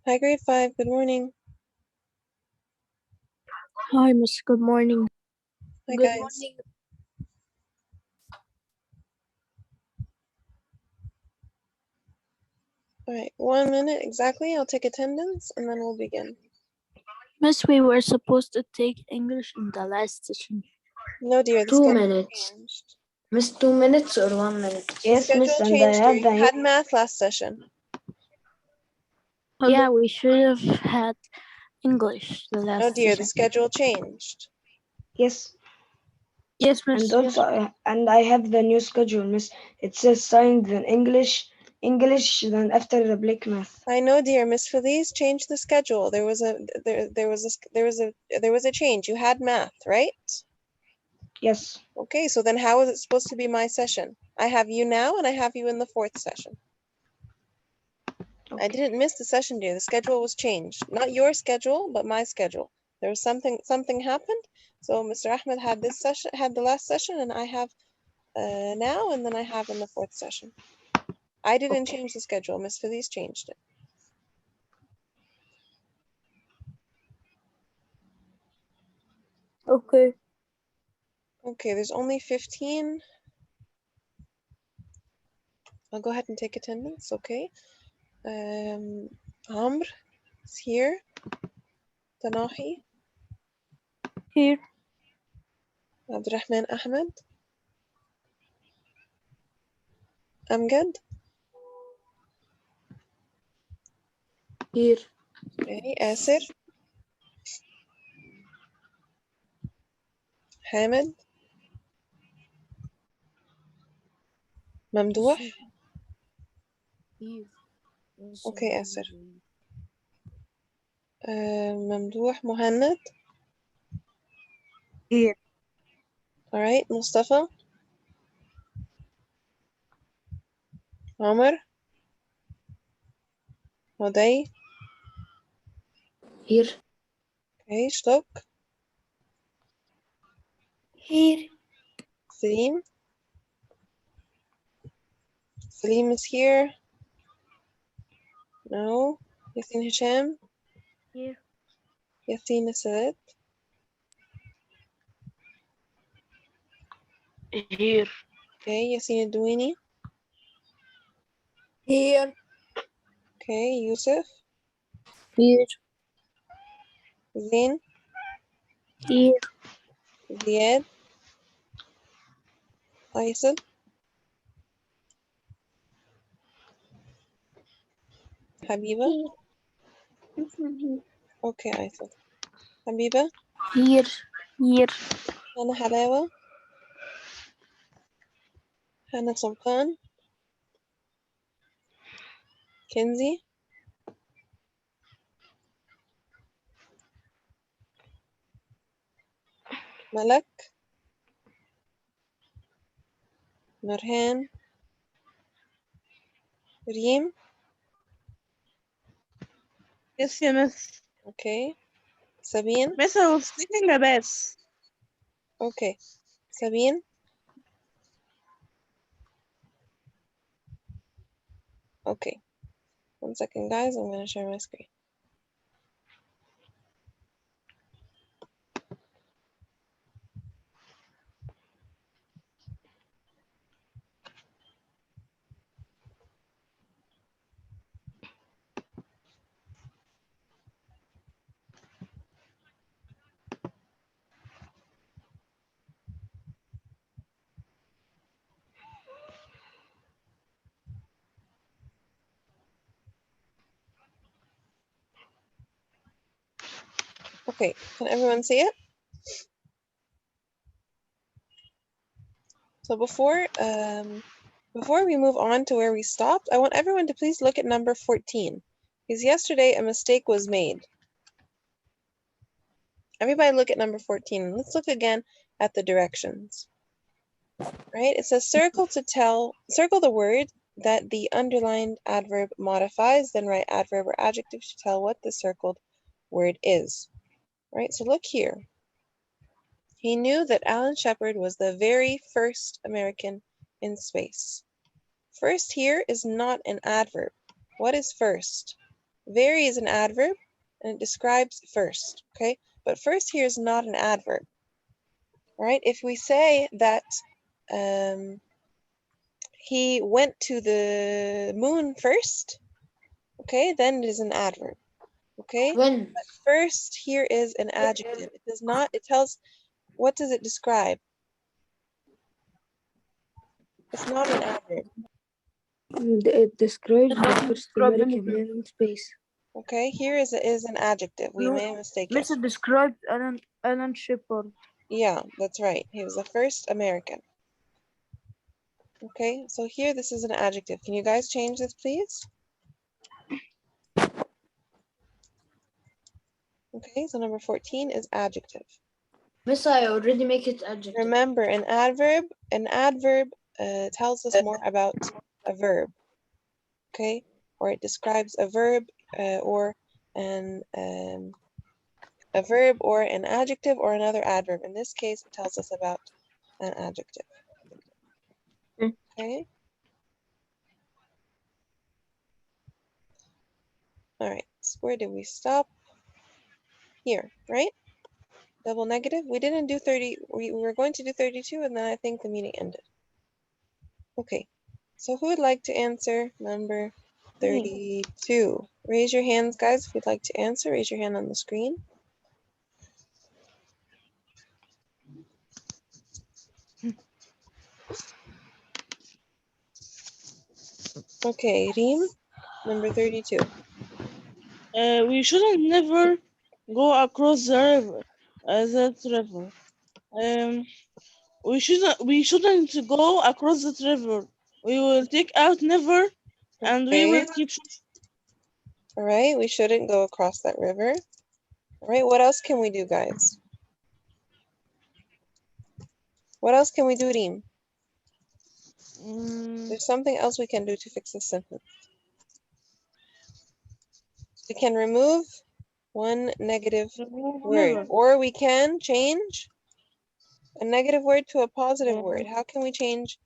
Hi, grade 5. Good morning. Hi, Miss. Good morning. Hi, guys. All right, 1 minute exactly. I'll take attendance and then we'll begin. Miss, we were supposed to take English in the last session. No, dear, the 2 schedule minutes. changed. Miss, 2 minutes or 1 minute? The Yes, schedule miss, and I changed, dear. have You the had math last session. Yeah, we should have had English the last No, dear, the session. schedule changed. yes, Yes, Miss. and also and I have the new schedule, miss. It says signed in English, then after the Blake math. I know, dear. Miss Felice changed the schedule. There was a change. You had math, right? Yes. Okay, so then how is it supposed to be my session? I have you now and I have you in the 4th session. Okay. I didn't miss the session, dear. The schedule was changed. Not your schedule, but my schedule. There was something happened. So Mr. Ahmed had this session, had the last session, and I have now, and then I have in the 4th session. I didn't change the schedule. Miss Felice changed it. Okay. Okay, there's only 15. I'll go ahead and take attendance, okay? Amr is here. Tanahi. Here. Abdurrahman Ahmed. Amgad. Here. Okay, Asir. Hamid. Mamdouh. Here. Okay, Asir. Mamdouh Muhammad. Here. All right, Mustafa. Omar. Huday. Here. Okay, Shlok. Here. Salim. Salim is here. No. Yasin Hisham. Here. Yasin Asad. Here. Okay, Yasin Adwini. Here. Okay, Yusuf. Here. Zain. Here. Ziad. Aysel. Habiba. Okay, Aysel. Habiba. Here. Here. Hana Halawa. Hana Sultan. Kenzie. Malak. Nurhan. Reem. Yes, yeah, miss. Okay. Sabine. Miss, I was thinking a best. Okay. Sabine. Okay. 1 second, guys. I'm going to share my screen. Okay. Can everyone see it? So before we move on to where we stopped, I want everyone to please look at number 14, because yesterday a mistake was made. Everybody look at number 14. Let's look again at the directions. Right? It says circle the word that the underlined adverb modifies, then write adverb or adjective to tell what the circled word is. Right? So look here. He knew that Alan Shepard was the very first American in space. First here is not an adverb. What is first? Very is an adverb and it describes first, okay? But first here is not an adverb, all right? If we say that he went to the moon first, okay, then it is an adverb, okay? When? But first here is an adjective. It does not, it tells, what does it describe? It's not an adverb, It describes It the doesn't first describe American anything. man in space. okay? Here is an adjective. We No, may mistake it. Miss, it describes Alan Shepard. Yeah, that's right. He was the first American. Okay, so here this is an adjective. Can you guys change this, please? Okay, so number 14 is adjective. Miss, I already make it adjective. Remember, an adverb tells us more about a verb, okay? Or it describes a verb or an adjective or another adverb. In this case, it tells us about an adjective. Okay. All right, so where did we stop? Here, right? Double negative. We didn't do 30. We were going to do 32, and then I think the meeting ended. Okay, so who would like to answer number 32? Raise your hands, guys, if you'd like to answer. Raise your hand on the screen. Okay, Reem, number 32. We shouldn't never go across the river. That river. We shouldn't go across that river. We will take out never, and we will Okay, keep. all right, we shouldn't go across that river. All right, what else can we do, guys? What else can we do, Reem? There's something else we can do to fix this sentence. We can remove one negative word, Never. or we can change a negative word to a positive word. How can we change?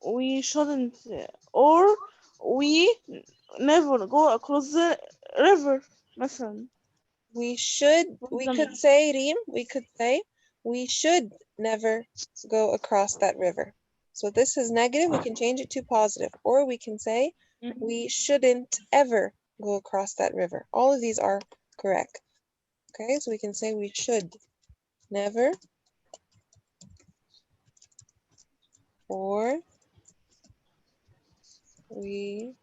We shouldn't, or we never go across the river. مثلا. We could say, Reem, we could say, we should never go across that river. So this is negative, we can change it to positive. Or we can say, we shouldn't ever go across that river. All of these are correct. Okay, so we can say we should never, or we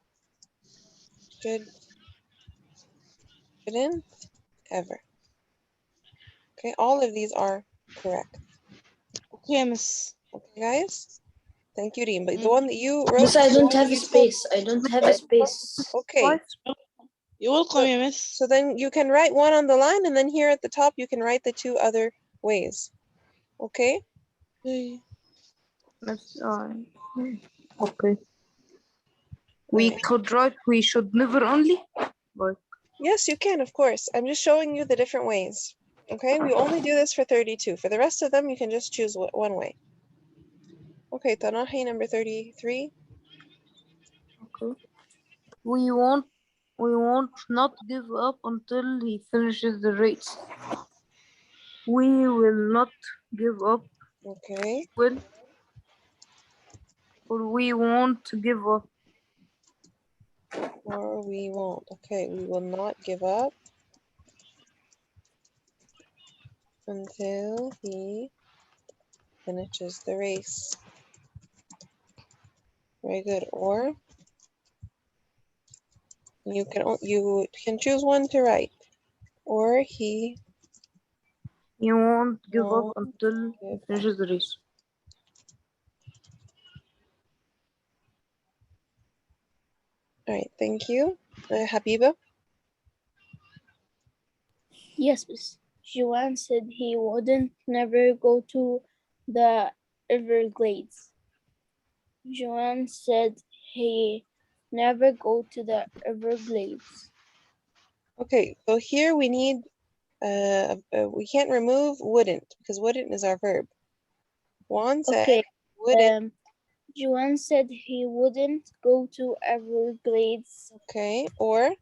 shouldn't ever. Okay, all of these are correct. Okay, miss. Okay, guys? Thank you, Reem. But the one that you wrote, Miss, I the don't one have that a you told- space. I don't have a space. Okay, You're welcome, yeah, miss. so then you can write one on the line, and then here at the top, you can write the two other ways. Okay? Okay. That's okay. We Alright. could write we should never only, but Yes, you can, of course. I'm just showing you the different ways. Okay, we only do this for 32. For the rest of them, you can just choose one way. Okay, Tanahi, number 33. okay. We won't not give up until he finishes the race. We will not give up, Okay, will, or we won't give up. or we won't. Okay, we will not give up until he finishes the race. Very good. Or you can choose one to write. Or he He won't give up won't until he give up. finishes the race. All right, thank you. Habiba. Yes, Miss. Joanne said he wouldn't never go to the Everglades. Joanne said he never go to the Everglades. Okay, so here we need, we can't remove wouldn't because wouldn't is our verb. Juan said Okay, wouldn't. Joanne said he wouldn't go to Everglades. Okay, or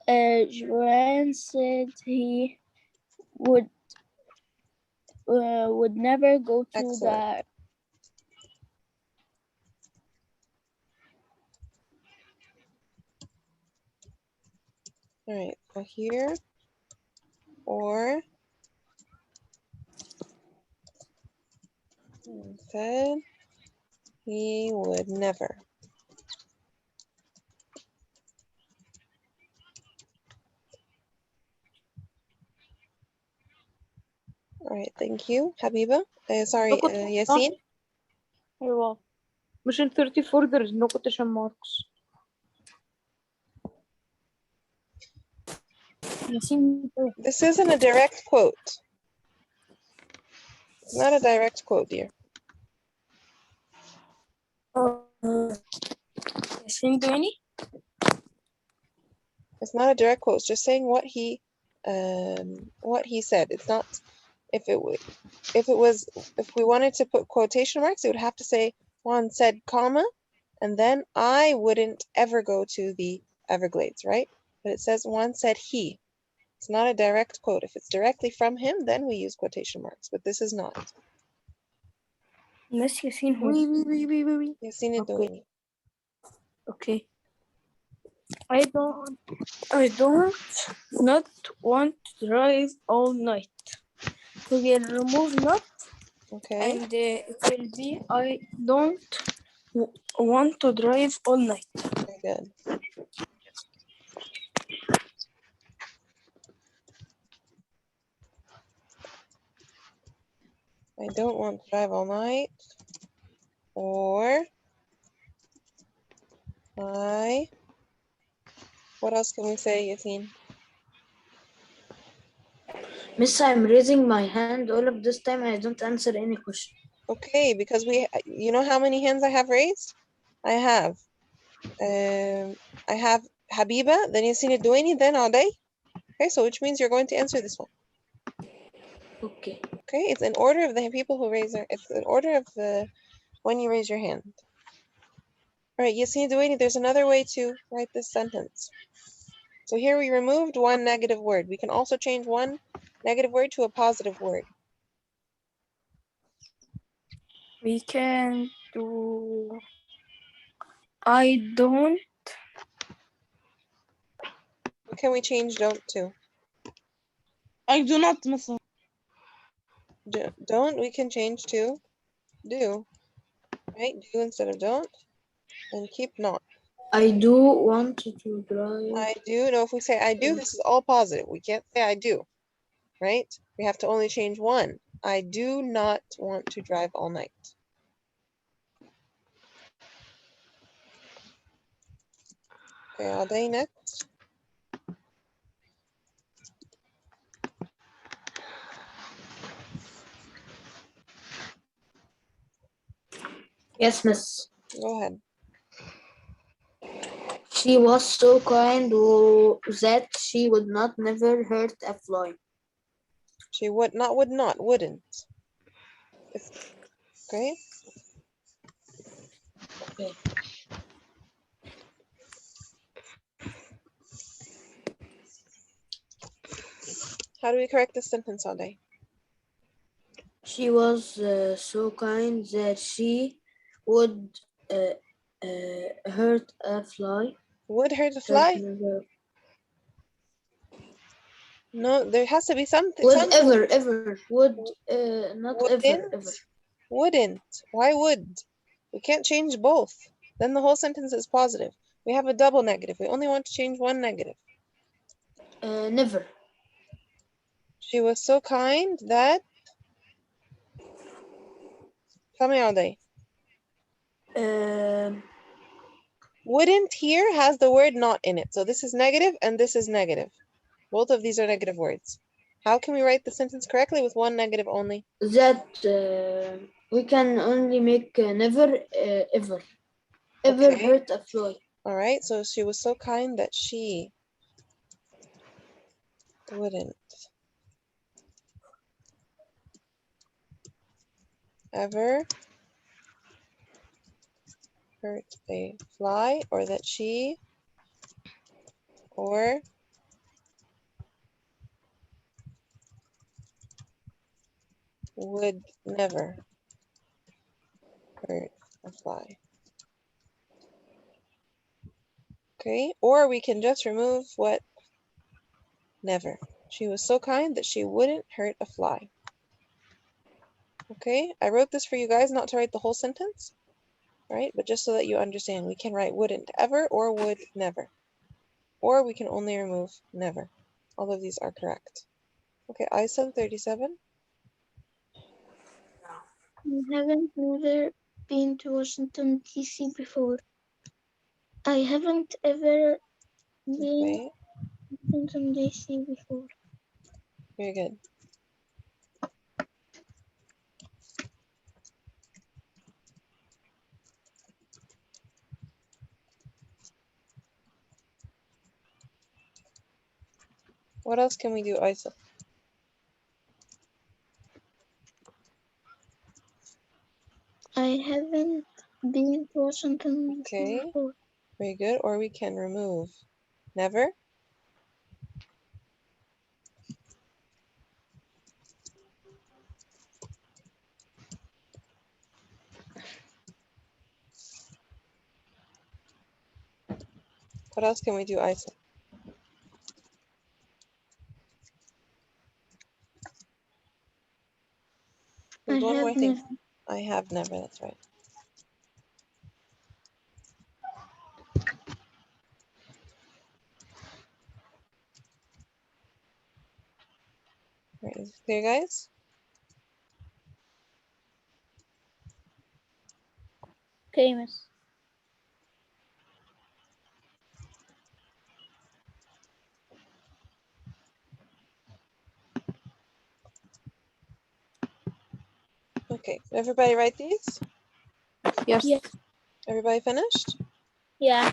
Joanne said he would never go to excellent. All right, so here, or said he would never. All right, thank you, Habiba. Sorry, Yasin. أيوة. مش in 34 there is no quotation marks. This isn't a direct quote. It's not a direct quote, dear. It's not a direct quote. It's just saying what he said. It's not. If we wanted to put quotation marks, it would have to say Juan said, comma, and then I wouldn't ever go to the Everglades, right? But it says Juan said he. It's not a direct quote. If it's directly from him, then we use quotation marks, but this is not. Miss Yasin, wait. Yasin Okay. Adouini. Okay. I don't not want to drive all night. We will remove not Okay. and it will be I don't want to drive all night. Very good. I don't want to drive all night. Or what else can we say, Yasin? Miss, I'm raising my hand all of this time. I don't answer any question. Okay, because you know how many hands I have raised? I have Habiba, then Yasin Adouini, then Aday. Okay, so which means you're going to answer this one. Okay. Okay, it's in order of the people who raise it's in order of the when you raise your hand. All right, Yasin Adouini, there's another way to write this sentence. So here we removed one negative word. We can also change one negative word to a positive word. We can do I don't. What can we change don't to? I do not مثلا. Don't we can change to do, right? Do instead of don't, and keep not. I do want to drive. I do. No, if we say I do, this is all positive. We can't say I do, right? We have to only change one. I do not want to drive all night. Okay, all day next. Yes, miss. Go ahead. She was so kind that she would not never hurt a fly. She wouldn't. Okay. Okay. How do we correct this sentence all day? She was so kind that she would hurt a fly. Would hurt a Don't fly? never. No, there has to be something. Would Something. ever would not Wouldn't. ever. Wouldn't. Why would? We can't change both. Then the whole sentence is positive. We have a double negative. We only want to change one negative. Never. She was so kind that. Tell me all day. Wouldn't here has the word not in it. So this is negative and this is negative. Both of these are negative words. How can we write the sentence correctly with one negative only? That we can only make never ever Okay. hurt a fly. All right. So she was so kind that she wouldn't ever hurt a fly, or that she or would never hurt a fly. Okay, or we can just remove what? Never. She was so kind that she wouldn't hurt a fly. Okay, I wrote this for you guys not to write the whole sentence, right? But just so that you understand, we can write wouldn't ever or would never. Or we can only remove never. All of these are correct. Okay, Isa 37. I haven't never been to Washington, D.C. before. I haven't ever been Okay, to Washington, D.C. before. very good. What else can we do, Isa? I haven't been to Washington, D.C. Okay, before. very good. Or we can remove never. What else can we do, Isa? There's I one more have thing. never. I have never, that's right. All right, is this clear, guys? Okay, miss. Okay, everybody write these? Yes. Yeah. Everybody finished? Yeah.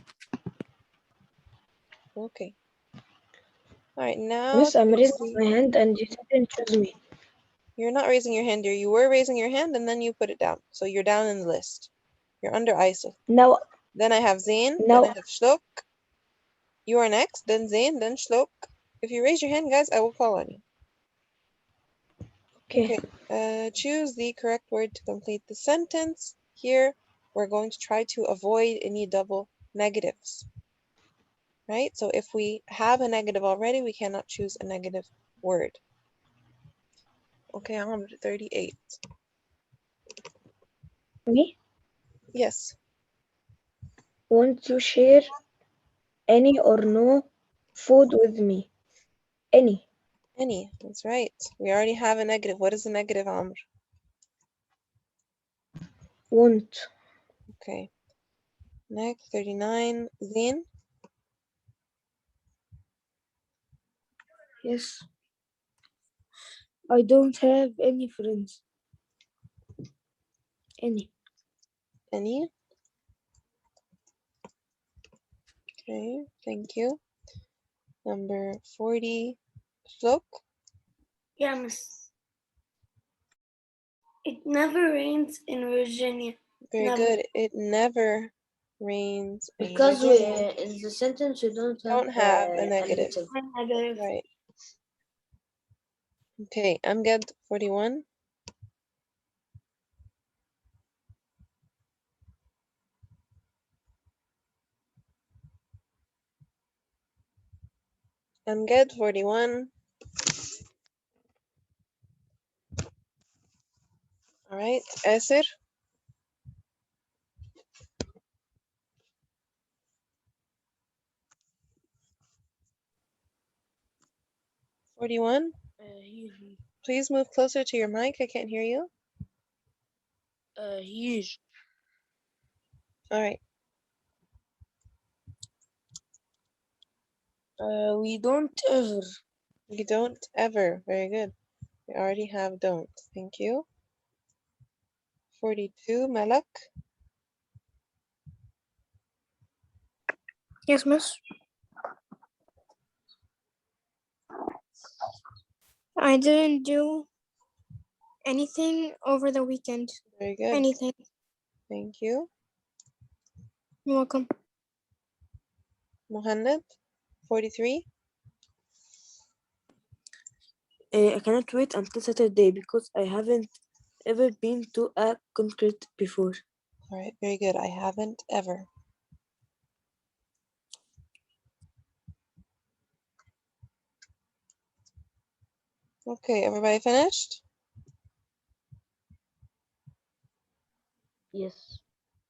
Okay. All right, now Miss, I'm to raising see. my hand and you didn't choose me. You're not raising your hand here. You were raising your hand and then you put it down. So you're down in the list. You're under Isa. Now, Then I have Zain. Then now, I have Shlok. You are next. Then Zain. Then Shlok. If you raise your hand, guys, I will call on you. okay. Okay. Choose the correct word to complete the sentence. Here, we're going to try to avoid any double negatives. Right? So if we have a negative already, we cannot choose a negative word. Okay, I'm on 38. Me, Yes. want to share any or no food with me? Any. Any. That's right. We already have a negative. What is a negative, Amr? Want. Okay. Next, 39. Zain. Yes. I don't have any friends. Any. Any. Okay, thank you. Number 40. Shlok. Yeah, miss. It never rains in Virginia. Very Never. good. It never rains in Because Virginia. in the sentence you don't Don't have a a negative. Negative. Right. Okay, Amgad 41. Amgad 41. All right, Asir. 41. Please move closer to your mic. I can't hear you. Huge. All right. We don't ever. You don't ever. Very good. We already have don't. Thank you. 42. Malak. Yes, miss. I didn't do anything over the weekend. Very good. Anything. Thank you. You're welcome. Muhannad, 43. I cannot wait until Saturday because I haven't ever been to a concert before. All right, very good. I haven't ever. Okay, everybody finished? Yes.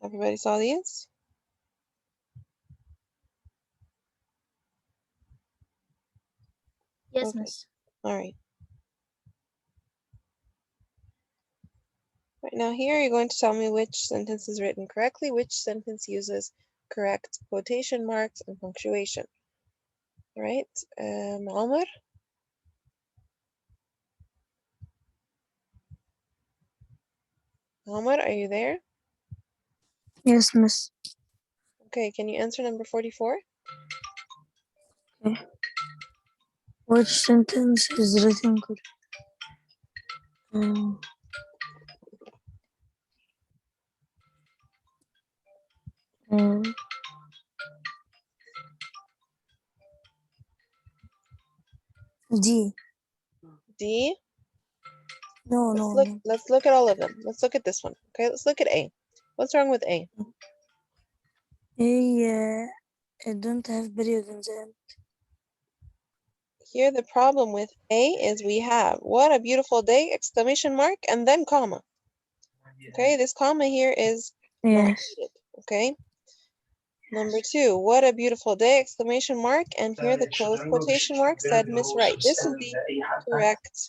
Everybody saw these? Yes, Okay. Miss. All right. Right now here, you're going to tell me which sentence is written correctly, which sentence uses correct quotation marks and punctuation. All right, Omar? Omar, are you there? Yes, Miss. Okay, can you answer number 44? Which sentence is written correct? Um, um, D. D? No, Let's no, look, no. let's look at all of them. Let's look at this one. Okay, let's look at A. What's wrong with A? I don't have period in the end. Here the problem with A is we have what a beautiful day, exclamation mark, and then comma. Okay, this comma here is not Yes. needed. Okay. Number 2, what a beautiful day, exclamation mark, and here the closed quotation mark said Miss Wright. This is the correct.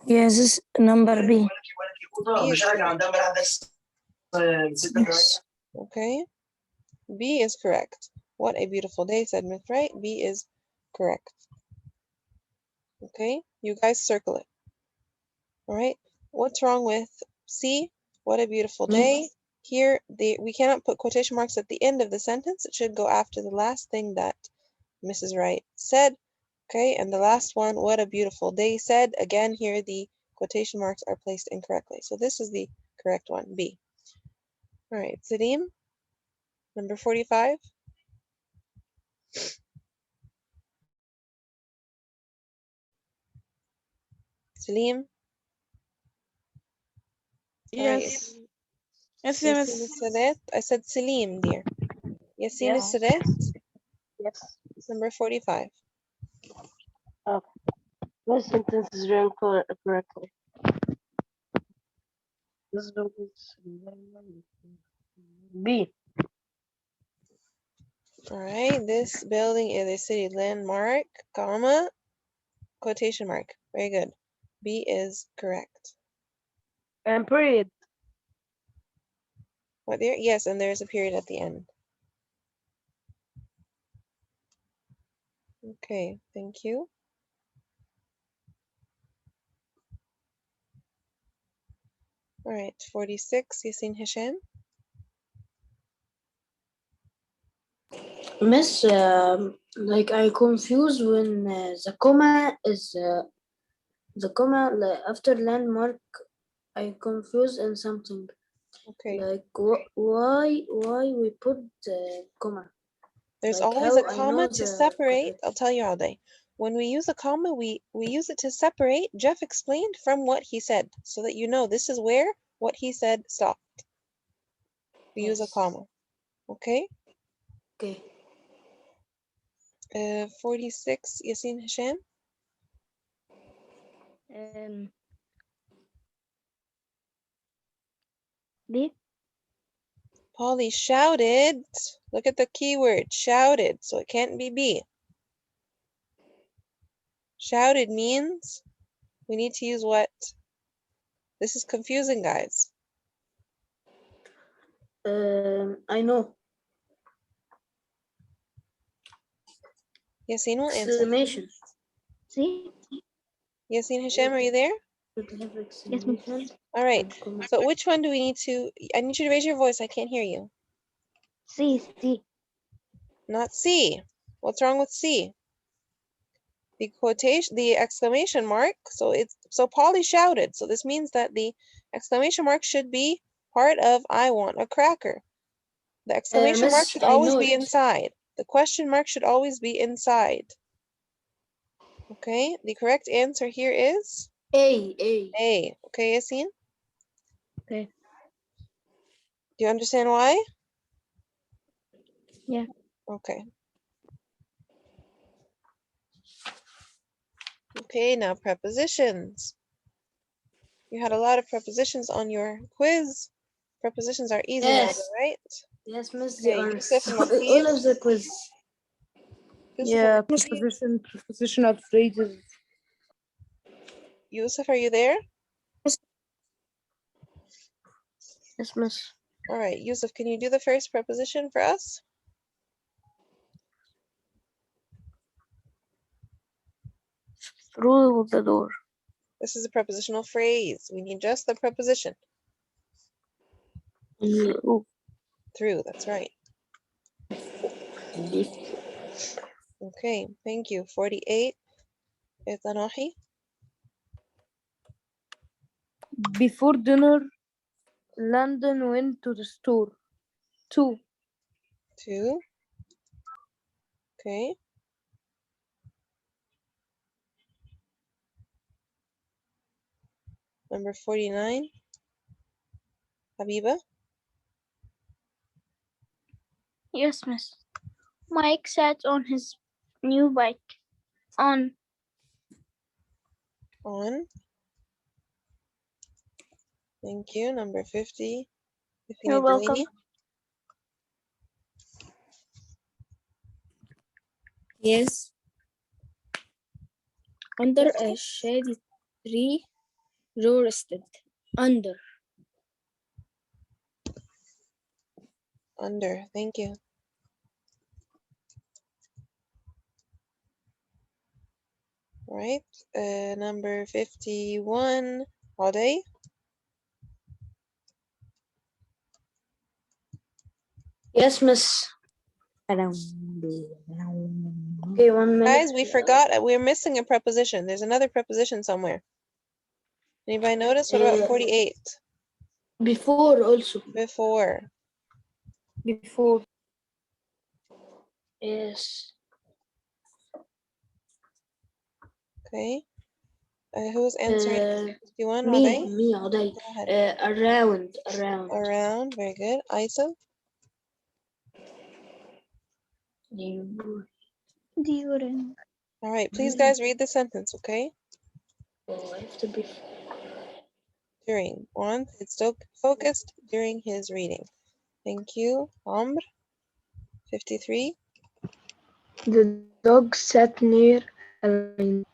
Yes, this is number B. B is correct. Yes. Okay. B is correct. What a beautiful day, said Miss Wright. B is correct. Okay, you guys circle it. All right. What's wrong with C? What a beautiful day. Here, we cannot put quotation marks at the end of the sentence. It should go after the last thing that Mrs. Wright said. Okay, and the last one, what a beautiful day said. Again, here the quotation marks are placed incorrectly. So this is the correct one, B. All right, Salim, number 45. Salim. All right. Yes. Yes, Yasin yes. Sadet. I said Salim, dear. Yasin Yes. Sadet, Yes. number 45. This sentence is written correctly. This is B. All right, this building is a city landmark, comma, quotation mark. Very good. B is correct. And period. What there? Yes, and there's a period at the end. Okay, thank you. All right, 46, Yasin Hisham. Miss, like I confuse when the comma is the comma after landmark. I confuse in something Okay, like why we put comma. there's Like always a how I comma know to the separate. correct. I'll tell you all day. When we use a comma, we use it to separate. Jeff explained from what he said so that you know this is where what he said stopped. We use a Yes. comma. Okay. Okay. 46, Yasin Hisham. B. Polly shouted. Look at the keyword, shouted. So it can't be B. Shouted means we need to use what? This is confusing, guys. I know. Yasin will answer. Exclamation. C. Yasin Hisham, are you there? Should have Yes, Miss. exclamation. All right. and comma. So which one do we need to? I need you to raise your voice. I can't hear you. C. C. Not C. What's wrong with C? The quotation, the exclamation mark. So Polly shouted. So this means that the exclamation mark should be part of I want a cracker. The exclamation mark miss, should I always know be it. inside. The question mark should always be inside. Okay, the correct answer here is A. A. Okay, Yassine? Okay. Do you understand why? Yeah. Okay. Okay, now prepositions. You had a lot of prepositions on your quiz. Prepositions are easy now, Yes. though, right? Yes, miss, they Okay, are Yusuf and all Latif. of the quiz. Yusuf Yeah, and Latif. prepositional phrases. Yusuf, are you there? Yes, miss. All right, Yusuf, can you do the first preposition for us? Through the door. This is a prepositional phrase. We need just the preposition. Through. Through, that's right. Okay, thank you. 48. Itanahi. Before dinner, Landon went to the store. 2. 2. Okay. Number 49. Habiba. Yes, miss. Mike sat on his new bike. On. On. Thank you. Number 50. You're welcome. Yes. Under a shady tree, Joe rested. Under. Under. Thank you. All right. Number 51. Holiday. Yes, miss. Okay, 1 minute. Guys, we forgot. We're missing a preposition. There's another preposition somewhere. Anybody notice? What about 48? Before also. Before. Before. Yes. Okay. Who's answering? 51. Me, Holiday. Uday. Go ahead. Around. Around. Very good. Isa. During. All right. Please, guys, read the sentence, okay? Oh, I have to be. During. Juan, it's still focused during his reading. Thank you. Amr. 53. The dog sat near a line.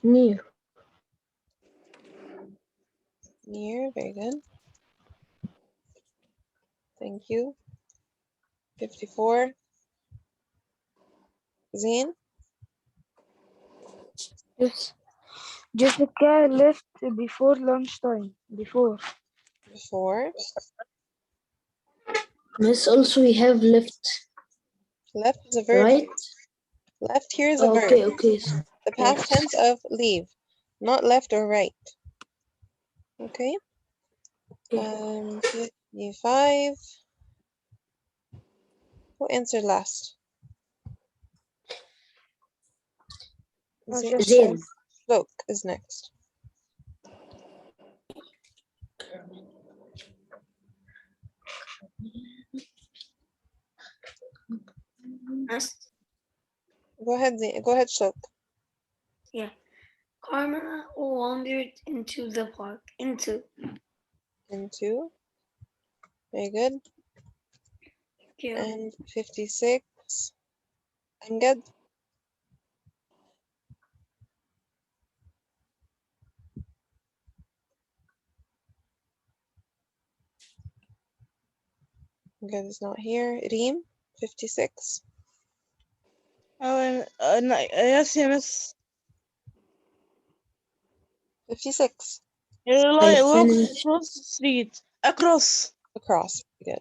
Near. Near. Very good. Thank you. 54. Zain. Yes. Jessica left before lunchtime. Before. Before. Miss, also we have left. Left is a verb. Right? Left here is a verb. Okay. The past tense of leave, not left or right. Okay. 55. Who answered last? Zain. Look is next. Go ahead, Zain. Go ahead, Shok. Yeah. Carmela wandered into the park. Into. Very good. Yeah. And 56. Amgad. Amgad is not here. Reem. 56. Yes, miss. 56. You I walk finished. across the street. Across. Across. Very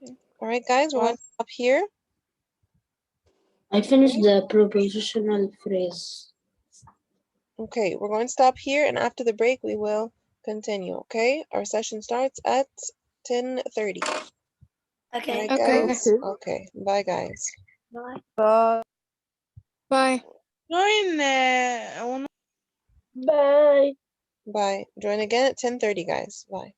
good. All right, guys, we're going to stop here. I finished the prepositional phrase. Okay, we're going to stop here, and after the break, we will continue, okay? Our session starts at 10:30. Okay. Right, Okay. guys? Okay. Bye, guys. Bye. Bye. Join Bye. Bye. Join again at 10:30, guys. Bye.